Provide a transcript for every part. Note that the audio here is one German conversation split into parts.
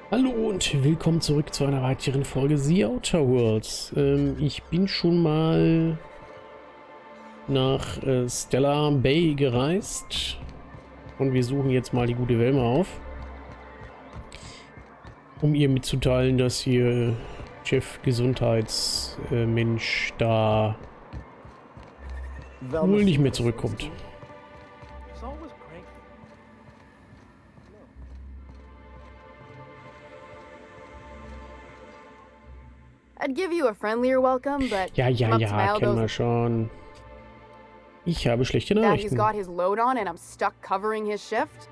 Hallo und willkommen zurück zu einer weiteren Folge The Outer Worlds. Ich bin schon mal nach Stellar Bay gereist und wir suchen jetzt mal die gute Velma auf, um ihr mitzuteilen, dass hier Chef Gesundheitsmensch da wohl nicht mehr zurückkommt. I'd give you a friendlier welcome, but Ja, kennen wir schon. Ich habe schlechte Daddy's Nachrichten. got his load on and I'm stuck covering his shift.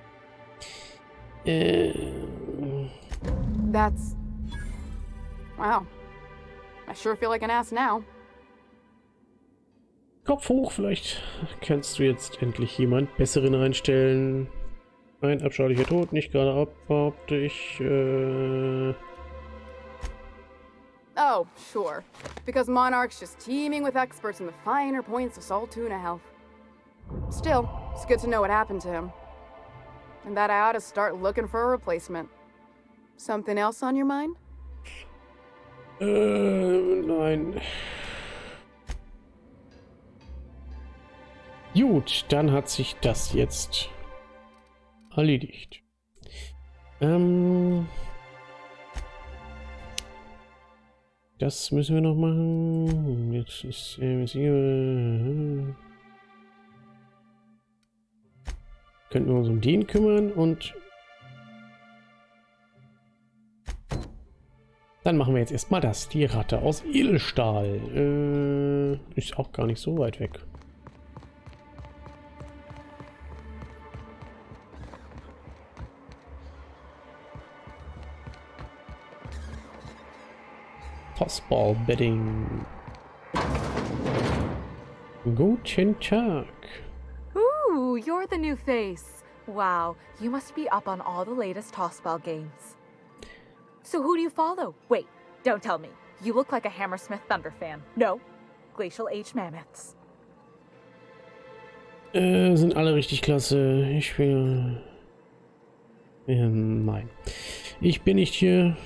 That's... Wow. I sure feel like an ass now. Kopf hoch, vielleicht kannst du jetzt endlich jemand Besseren einstellen. Ein abscheulicher Tod, nicht gerade ab, behaupte ich. Oh, sure. Because Monarch's just teeming with experts in the finer points of Saltuna health. Still, it's good to know what happened to him. And that I ought to start looking for a replacement. Something else on your mind? Nein. Gut, dann hat sich das jetzt erledigt. Das müssen wir noch machen. Jetzt ist könnten wir uns um den kümmern und dann machen wir jetzt erstmal das. Die Ratte aus Edelstahl. Ist auch gar nicht so weit weg. Tossball-Betting. Guten Tag. Ooh, you're the new face. Wow, you must be up on all the latest tossball games. So who do you follow? Wait, don't tell me. You look like a Hammersmith Thunder fan. No, Glacial Age Mammoths. Sind alle richtig klasse. Ich will... nein. Ich bin nicht hier...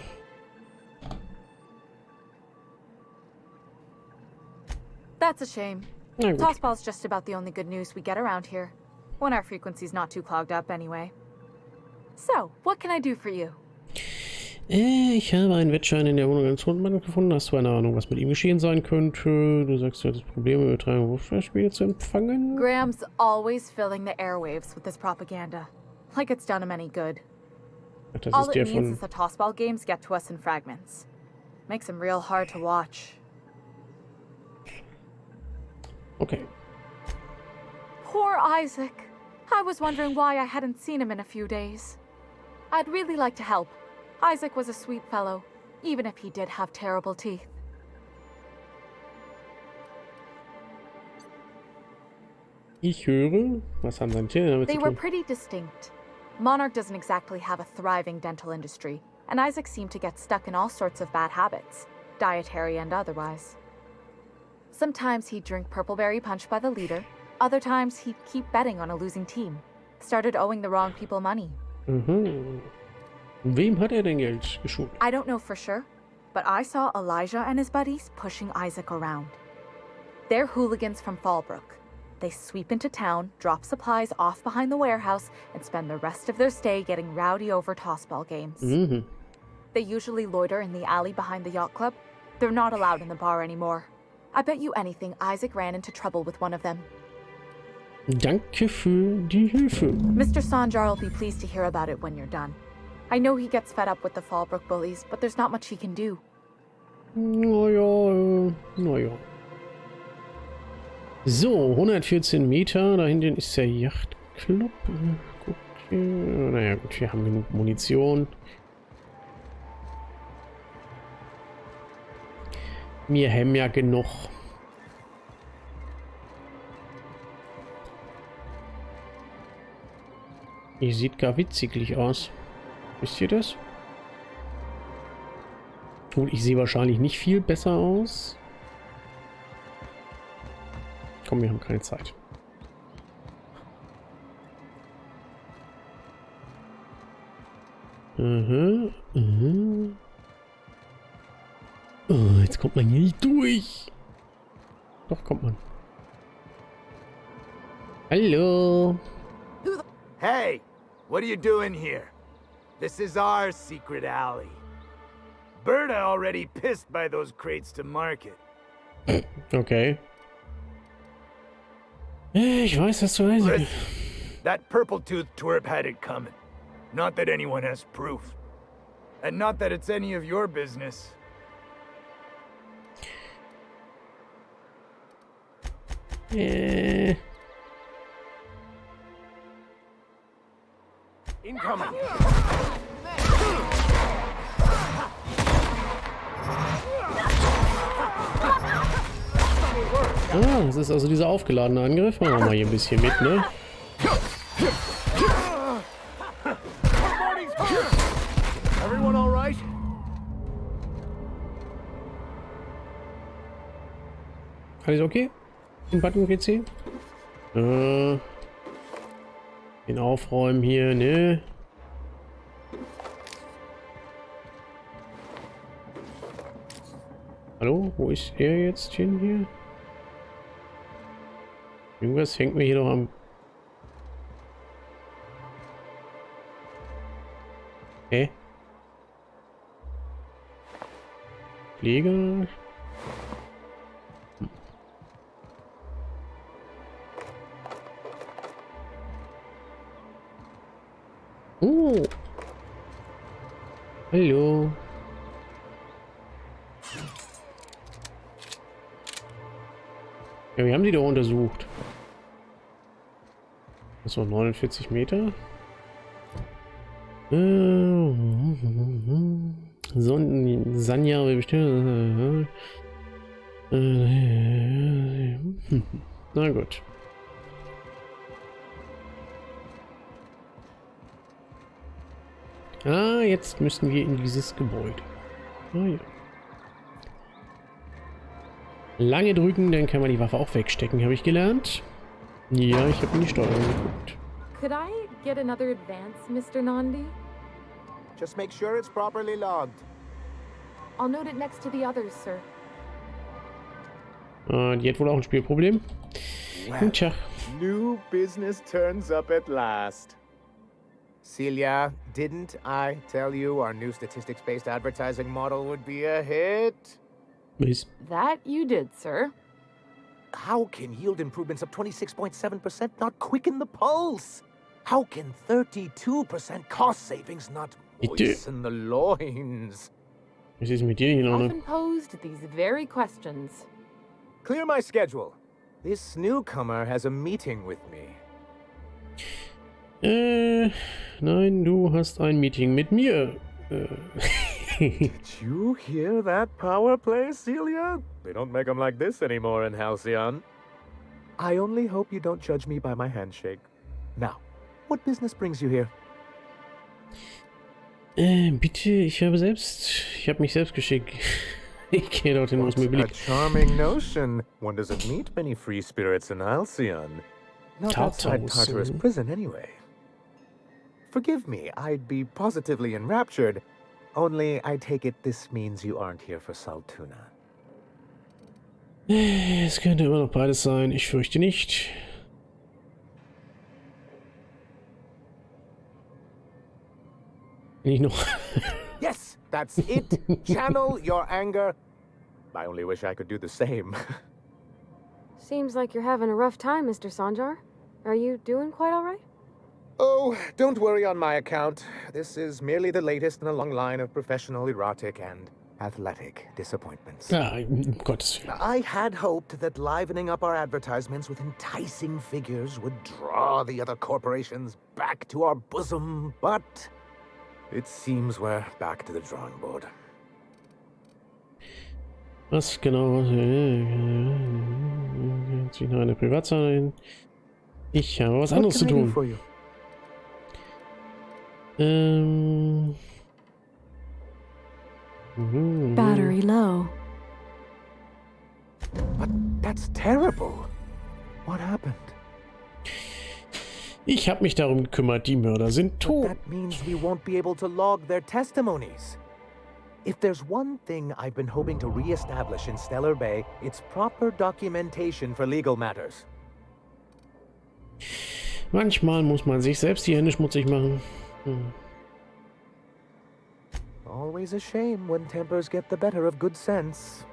That's a shame. Na gut. Tossball's just about the only good news we get around here. When our frequency's not too clogged up anyway. So, what can I do for you? Ich habe einen Wettschein in der Wohnung eines Hundemanns gefunden. Hast du eine Ahnung, was mit ihm geschehen sein könnte? Du sagst, du hattest Probleme, Übertragung Wurfspiele zu empfangen. Graham's always filling the airwaves with this propaganda. Like it's done him any good. Ach, das All ist it der means von... is the tossball games get to us in fragments. Makes them real hard to watch. Okay. Poor Isaac. I was wondering why I hadn't seen him in a few days. I'd really like to help. Isaac was a sweet fellow, even if he did have terrible teeth. Ich höre, was haben seine Tiere damit They zu were tun? pretty distinct. Monarch doesn't exactly have a thriving dental industry, and Isaac seemed to get stuck in all sorts of bad habits, dietary and otherwise. Sometimes he'd drink purpleberry punch by the liter, other times he'd keep betting on a losing team. Started owing the wrong people money. Mhm. Wem hat er denn Geld geschuldet? I don't know for sure, but I saw Elijah and his buddies pushing Isaac around. They're hooligans from Fallbrook. They sweep into town, drop supplies off behind the warehouse, and spend the rest of their stay getting rowdy over tossball games. Mhm. They usually loiter in the alley behind the yacht club. They're not allowed in the bar anymore. I bet you anything Isaac ran into trouble with one of them. Danke für die Hilfe. Mr. Sanjar will be pleased to hear about it when you're done. I know he gets fed up with the Fallbrook bullies, but there's not much he can do. Naja. So, 114 Meter. Da hinten ist der Yachtclub. Gut, naja, gut, wir haben genug Munition. Wir haben ja genug. Ihr sieht gar witziglich aus. Wisst ihr das? Gut, ich sehe wahrscheinlich nicht viel besser aus. Komm, wir haben keine Zeit. Oh, jetzt kommt man hier nicht durch. Doch, kommt man. Hallo. Hey, what are you doing here? This is our secret alley. Berta already pissed by those crates to market. Okay. Ich weiß, was du weißt. Listen, that purple-toothed twerp had it coming. Not that anyone has proof. And not that it's any of your business. Incoming. Ah, das ist also dieser aufgeladene Angriff. Machen wir mal hier ein bisschen mit, ne? Everyone all right? Alles okay? Den Button-PC? Den aufräumen hier, ne? Hallo? Wo ist er jetzt hin hier? Irgendwas hängt mir hier noch am... Hä? Pfleger? Oh. Hallo. Ja, wir haben die doch untersucht. Das war 49 Meter. Sanja will bestimmt. Na gut. Ah, jetzt müssen wir in dieses Gebäude. Ah ja. Lange drücken, dann kann man die Waffe auch wegstecken, habe ich gelernt. Ja, ich habe in die Steuerung geguckt. Could I get another advance, Mr. Nandi? Just make sure it's properly logged. I'll note it next to the others, sir. Die hat wohl auch ein Spielproblem. Guten Tag. New business turns up at last. Celia, didn't I tell you our new statistics-based advertising model would be a hit? Bis. That you did, sir. How can yield improvements of 26.7% not quicken the pulse? How can 32% cost savings not moisten the loins? Was ist mit dir nicht in Ordnung? Often posed these very questions. Clear my schedule. This newcomer has a meeting with me. Nein, du hast ein Meeting mit mir. Did you hear that power play, Celia? They don't make them like this anymore in Halcyon. I only hope you don't judge me by my handshake. Now, what business brings you here? Bitte, ich habe mich selbst geschickt. Ich gehe dorthin, wo es mir beliebt. A charming notion. One doesn't meet many free spirits in Halcyon. Not outside Tartarus prison, anyway. Forgive me, I'd be positively enraptured. Only, I take it this means you aren't here for Saltuna. Es könnte immer noch beides sein. Ich fürchte nicht. Nicht noch. Yes, that's it. Channel your anger. I only wish I could do the same. Seems like you're having a rough time, Mr. Sanjar. Are you doing quite all right? Oh, don't worry on my account. This is merely the latest in a long line of professional erotic and athletic disappointments. Um Gottes Willen. I had hoped that livening up our advertisements with enticing figures would draw the other corporations back to our bosom, but it seems we're back to the drawing board. Was genau? Sich noch eine Privatsache hin. Ich habe was anderes zu tun. Battery low. But that's terrible. What happened? Ich habe mich darum gekümmert, die Mörder sind But tot. that means we won't be able to log their testimonies. If there's one thing I've been hoping to re-establish in Stellar Bay, it's proper documentation for legal matters. Manchmal muss man sich selbst die Hände schmutzig machen. Always a shame when tempers get the better of good sense.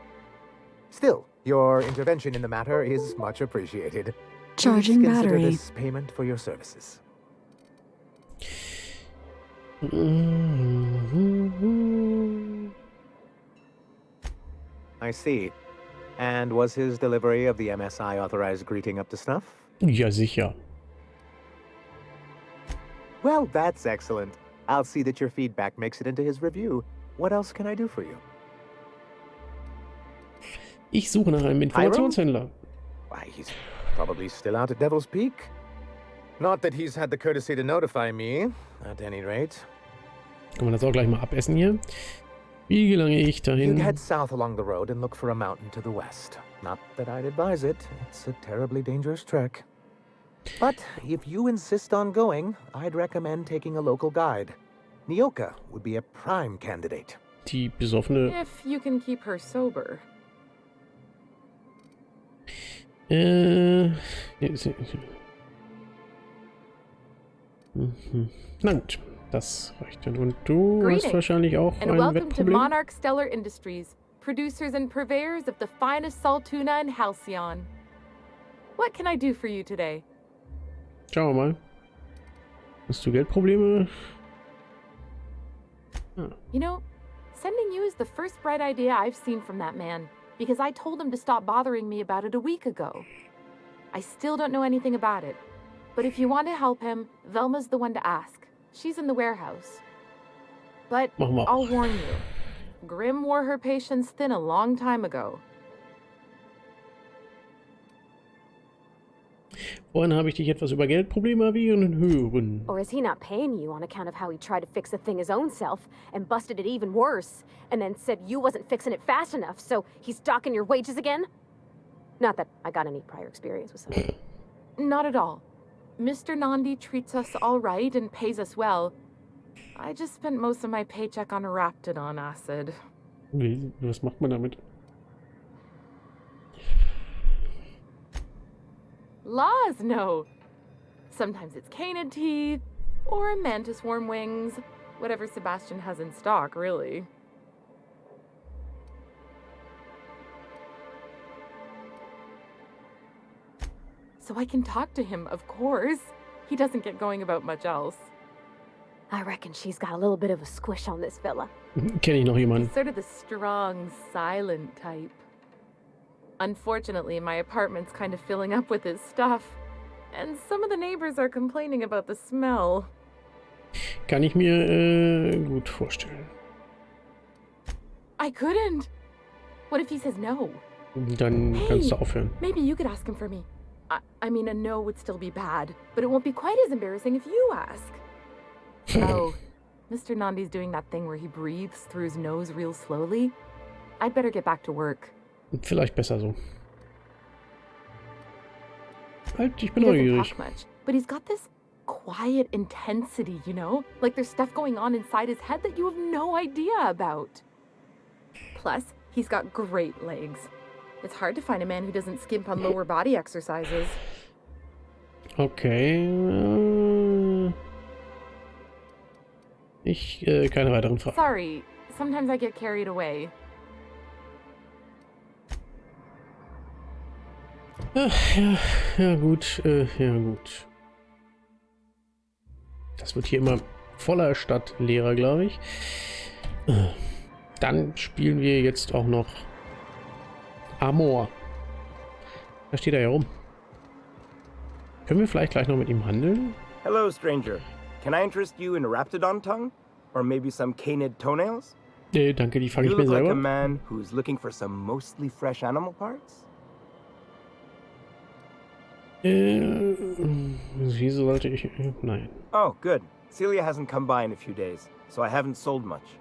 Still, your intervention in the matter is much appreciated. Charging Please consider battery. this payment for your services. I see. And was his delivery of the MSI authorized greeting up to snuff? Ja, sicher. Well, that's excellent. I'll see that your feedback makes it into his review. What else can I do for you? Ich suche nach einem Informationshändler. Why, he's probably still out at Devil's Peak. Not that he's had the courtesy to notify me, at any rate. Kann man das auch gleich mal abessen hier? Wie gelange ich You'd dahin? head south along the road and look for a mountain to the west. Not that I'd advise it. It's a terribly dangerous trek. But if you insist on going, I'd recommend taking a local guide. Nyoka would be a prime candidate. Die besoffene... If you can keep her sober. Na gut, das reicht dann. Und du hast Greetings, wahrscheinlich auch and ein welcome to Wettproblem? Monarch Stellar Industries, producers and purveyors of the finest salt tuna in Halcyon. What can I do for you today? Schauen wir mal. Hast du Geldprobleme? You know, sending you is the first bright idea I've seen from that man, because I told him to stop bothering me about it a week ago. I still don't know anything about it, but if you want to help him, Velma's the one to ask. She's in the warehouse. But Machen wir I'll auch. warn you, Grimm wore her patience thin a long time ago. Vorhin habe ich dich etwas über Geldprobleme erwähnen hören. Or is he not paying you on account of how he tried to fix the thing his own self and busted it even worse, and then said you wasn't fixing it fast enough, so he's docking your wages again? Not that I got any prior experience with such. Not at all. Mr. Nandi treats us all right and pays us well. I just spent most of my paycheck on Raptidon acid. Was macht man damit? Laws, no. Sometimes it's canid teeth, or a mantis worm wings. Whatever Sebastian has in stock, really. So I can talk to him, of course. He doesn't get going about much else. I reckon she's got a little bit of a squish on this fella. Kenne ich noch jemanden? Sort of the strong, silent type. Unfortunately, my apartment's kind of filling up with his stuff. And some of the neighbors are complaining about the smell. Kann ich mir gut vorstellen. I couldn't. What if he says no? Dann kannst du Hey. aufhören. Maybe you could ask him for me. I mean, a no would still be bad, but it won't be quite as embarrassing if you ask. Oh, Mr. Nandi's doing that thing where he breathes through his nose real slowly. I'd better get back to work. Vielleicht besser so. Halt, ich bin He doesn't neugierig. talk much, but he's got this quiet intensity, you know? Like there's stuff going on inside his head that you have no idea about. Plus, he's got great legs. It's hard to find a man who doesn't skimp on lower body exercises. Okay. Keine weiteren Fragen. Sorry, sometimes I get carried away. Ach, ja gut, ja gut. Das wird hier immer voller statt leerer, glaube ich. Dann spielen wir jetzt auch noch Amor. Da steht er ja rum. Können wir vielleicht gleich noch mit ihm handeln? Hello, stranger. Can I interest you in a Raptidon tongue? Or maybe some canid toenails? Danke, die fange You ich mir look like a selber. man who's looking for some mostly fresh animal parts? Wieso sollte ich... Nein. Oh, good. Celia hasn't come by in a few days, so I haven't sold much.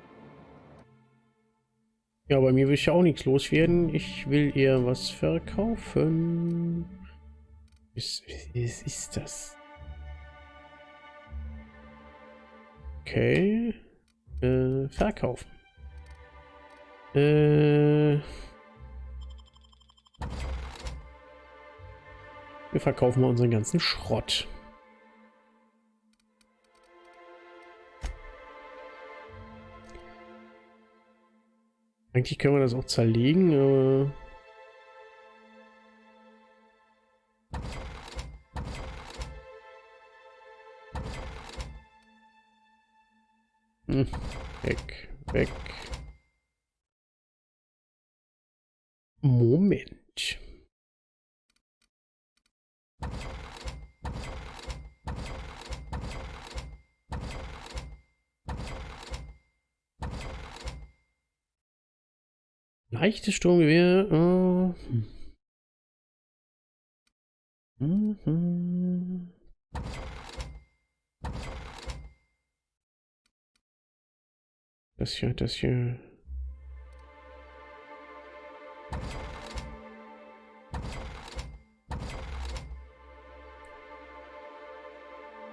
Ja, bei mir will ich ja auch nichts loswerden. Ich will eher was verkaufen. Was ist das? Okay. Verkaufen. Wir verkaufen mal unseren ganzen Schrott. Eigentlich können wir das auch zerlegen, aber... Weg, weg. Moment. Leichtes Sturmgewehr. Das hier, das hier.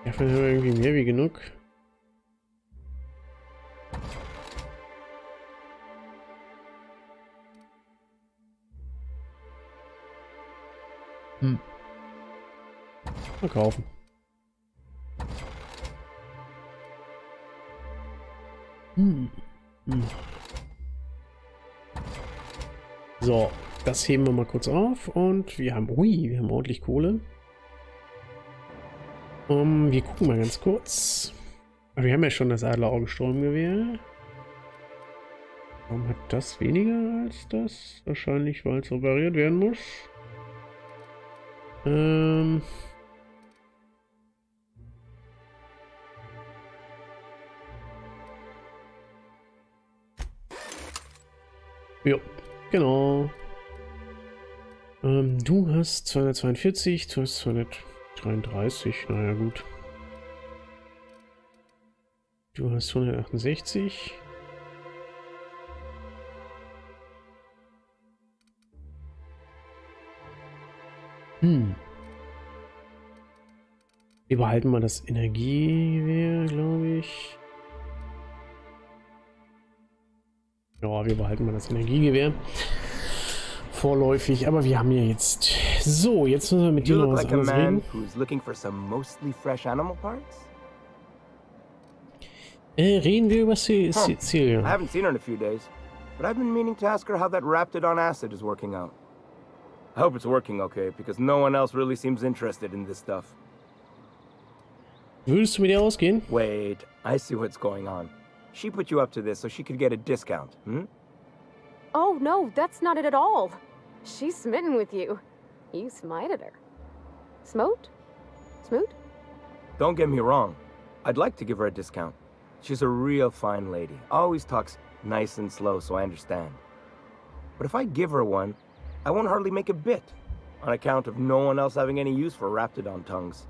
Davon haben wir irgendwie mehr wie genug. Verkaufen. So, das heben wir mal kurz auf und wir haben ordentlich Kohle. Wir gucken mal ganz kurz. Wir haben ja schon das Adleraugen-Sturmgewehr. Warum hat das weniger als das? Wahrscheinlich, weil es repariert werden muss. Ja, genau. Du hast 242, du hast 233, naja gut. Du hast 168. Wir behalten mal das Energiegewehr, glaube ich. Ja, wir behalten mal das Energiegewehr. Vorläufig, aber wir haben ja jetzt... So, jetzt müssen wir mit dir noch was anderes reden. Reden wir über Celia. I haven't seen her in a few days, but I've been meaning to ask her how that Raptidon acid is working out. I hope it's working okay, because no one else really seems interested in this stuff. Würdest du mit ihr ausgehen? Wait, I see what's going on. She put you up to this so she could get a discount, Oh, no, that's not it at all. She's smitten with you. You smited her. Smote? Smoot? Don't get me wrong. I'd like to give her a discount. She's a real fine lady. Always talks nice and slow, so I understand. But if I give her one, I won't hardly make a bit, on account of no one else having any use for Raptidon tongues.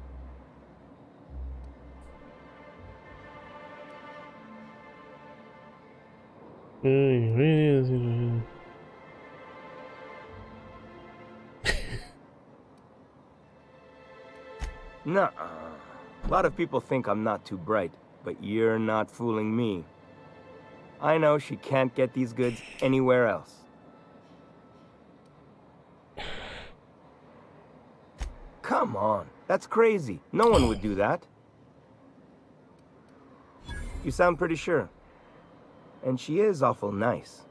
Nuh-uh. A lot of people think I'm not too bright, but you're not fooling me. I know she can't get these goods anywhere else. Come on, that's crazy. No one would do that. You sound pretty sure. And she is awful nice.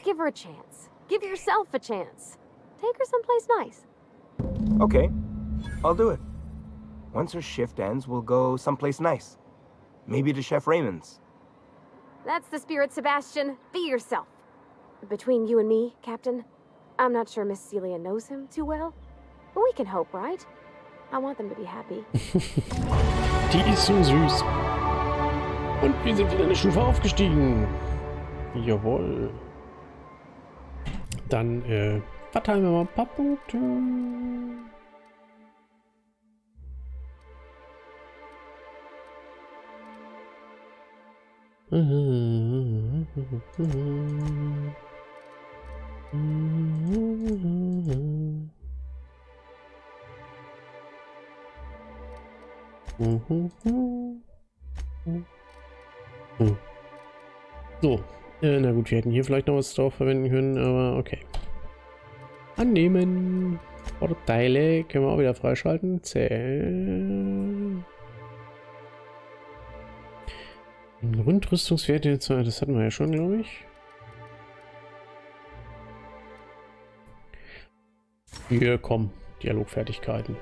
Give her a chance. Give yourself a chance. Take her someplace nice. Okay, I'll do it. Once her shift ends, we'll go someplace nice. Maybe to Chef Raymond's. That's the spirit, Sebastian. Be yourself. Between you and me, Captain, I'm not sure Miss Celia knows him too well. But we can hope, right? I want them to be happy. Die ist so süß. Und wir sind wieder eine Stufe aufgestiegen. Jawohl. Dann verteilen wir mal ein paar Punkte. So, na gut, wir hätten hier vielleicht noch was drauf verwenden können, aber okay. Annehmen. Vorteile können wir auch wieder freischalten. Zählen. Grundrüstungswerte, das hatten wir ja schon, glaube ich. Hier kommen Dialogfertigkeiten.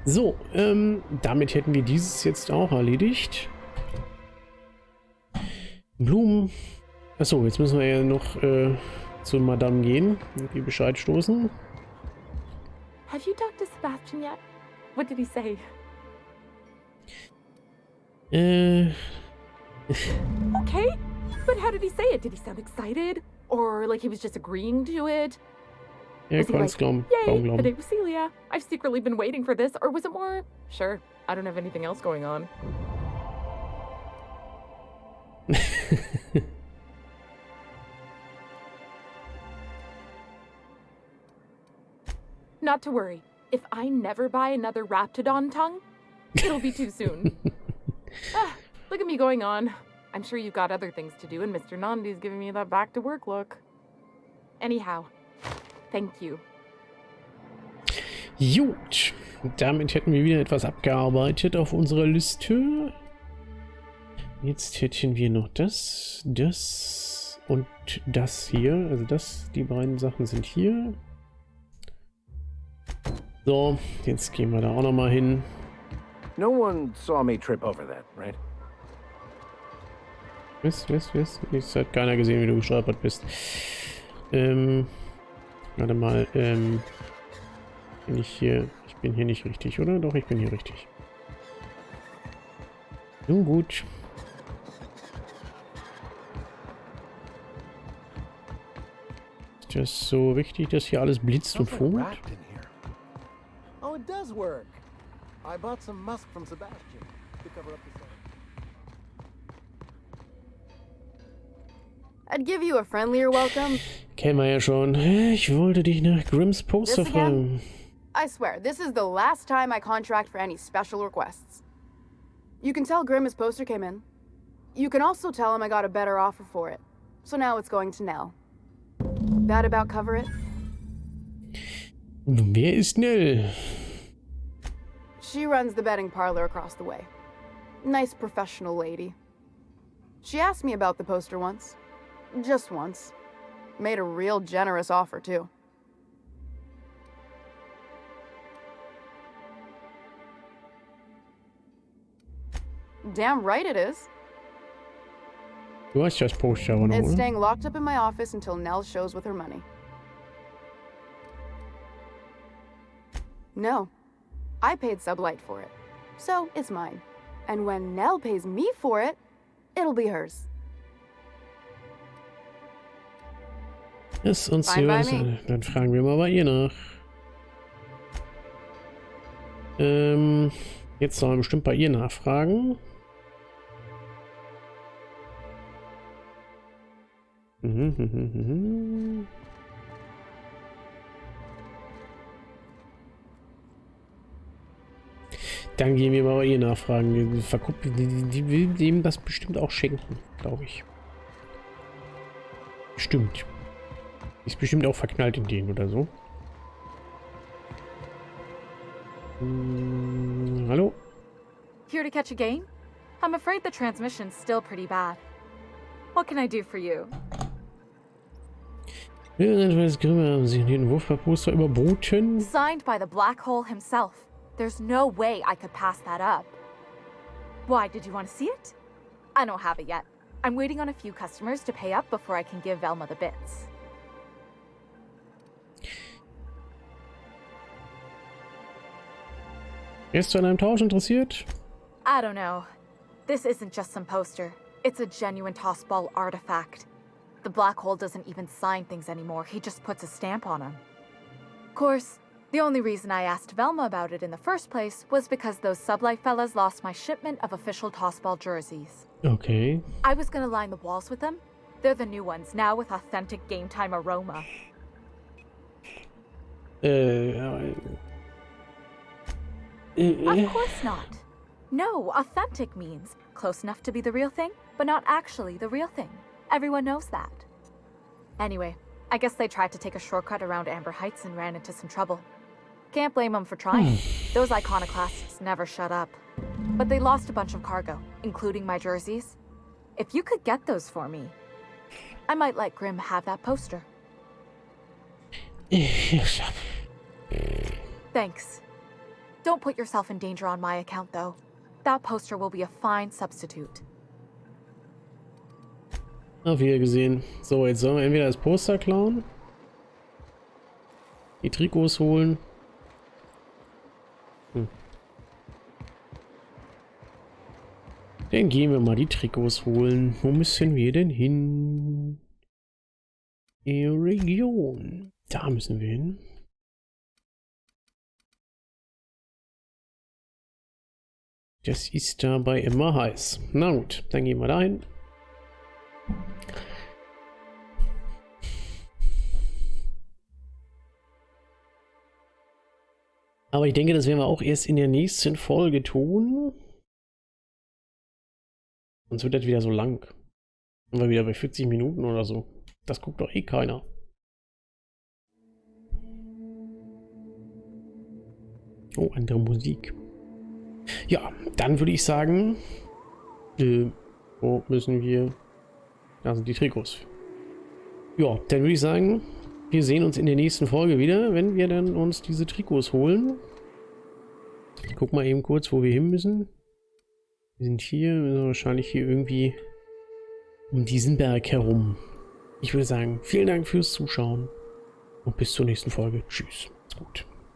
So, damit hätten wir dieses jetzt auch erledigt. Blumen. Achso, jetzt müssen wir ja noch zu Madame gehen und die Bescheid stoßen. Have you talked to Sebastian yet? What did he say? Okay, but how did he say it? Did he sound excited? Or like he was just agreeing to it? Ja, Was he like, yay, glauben. the day with Celia. I've secretly been waiting for this. Or was it more, sure, I don't have anything else going on. Not to worry. If I never buy another Raptidon tongue, it'll be too soon. Look at me going on. I'm sure you've got other things to do, and Mr. Nandi's giving me that back-to-work look. Anyhow, thank you. Gut, damit hätten wir wieder etwas abgearbeitet auf unserer Liste. Jetzt hätten wir noch das und das hier. Also die beiden Sachen sind hier. So, jetzt gehen wir da auch noch mal hin. No one saw me trip over that, right? Was? Es hat keiner gesehen, wie du gestolpert bist. Warte mal, bin ich hier? Ich bin hier nicht richtig, oder? Doch, ich bin hier richtig. Nun gut. Ist das so richtig, dass hier alles blitzt und funkt? Oh, it does work. I bought some musk from Sebastian to cover up the sun. I'd give you a friendlier welcome. Kennen wir ja schon. Ich wollte dich nach Grimms Poster This again? fragen. I swear, this is the last time I contract for any special requests. You can tell Grimm his poster came in. You can also tell him I got a better offer for it. So now it's going to Nell. That about cover it? Wer ist Nell? She runs the betting parlor across the way. Nice professional lady. She asked me about the poster once. Just once. Made a real generous offer, too. Damn right it is. Du hast das Poster, oder? It's staying locked up in my office until Nell shows with her money. No. I paid Sublight for it. So, it's mine. And when Nell pays me for it, it'll be hers. Ist uns Fine hier by was? me. Dann fragen wir mal bei ihr nach. Jetzt sollen wir bestimmt bei ihr nachfragen. Dann gehen wir mal bei ihr nachfragen. Die will dem das bestimmt auch schenken, glaube ich. Stimmt. Ist bestimmt auch verknallt in den oder so. Hallo? Here to catch a game? I'm afraid the transmission's still pretty bad. What can I do for you? Haben Sie den Wurfposter überboten? Signed by the Black Hole himself. There's no way I could pass that up. Why, did you want to see it? I don't have it yet. I'm waiting on a few customers to pay up before I can give Velma the bits. Ist du an einem Tausch interessiert? I don't know. This isn't just some poster. It's a genuine tossball artifact. The Black Hole doesn't even sign things anymore. He just puts a stamp on them. Of course, the only reason I asked Velma about it in the first place was because those Sublight fellas lost my shipment of official tossball jerseys. Okay. I was gonna line the walls with them. They're the new ones, now with authentic game time aroma. Of course not. No, authentic means close enough to be the real thing, but not actually the real thing. Everyone knows that. Anyway, I guess they tried to take a shortcut around Amber Heights and ran into some trouble. Can't blame them for trying. Those iconoclasts never shut up. But they lost a bunch of cargo, including my jerseys. If you could get those for me, I might let Grimm have that poster. Thanks. Don't put yourself in danger on my account, though. That poster will be a fine substitute. Auf Wiedersehen. So, jetzt sollen wir entweder das Poster klauen, die Trikots holen. Dann gehen wir mal die Trikots holen. Wo müssen wir denn hin? Die Region. Da müssen wir hin. Das ist dabei immer heiß. Na gut, dann gehen wir da hin. Aber ich denke, das werden wir auch erst in der nächsten Folge tun. Sonst wird das wieder so lang. Und wir wieder bei 40 Minuten oder so. Das guckt doch eh keiner. Oh, andere Musik. Ja, dann würde ich sagen, wo müssen wir? Da sind die Trikots. Ja, dann würde ich sagen, wir sehen uns in der nächsten Folge wieder, wenn wir dann uns diese Trikots holen. Ich guck mal eben kurz, wo wir hin müssen. Wir sind hier, müssen wahrscheinlich hier irgendwie um diesen Berg herum. Ich würde sagen, vielen Dank fürs Zuschauen und bis zur nächsten Folge. Tschüss. Gut.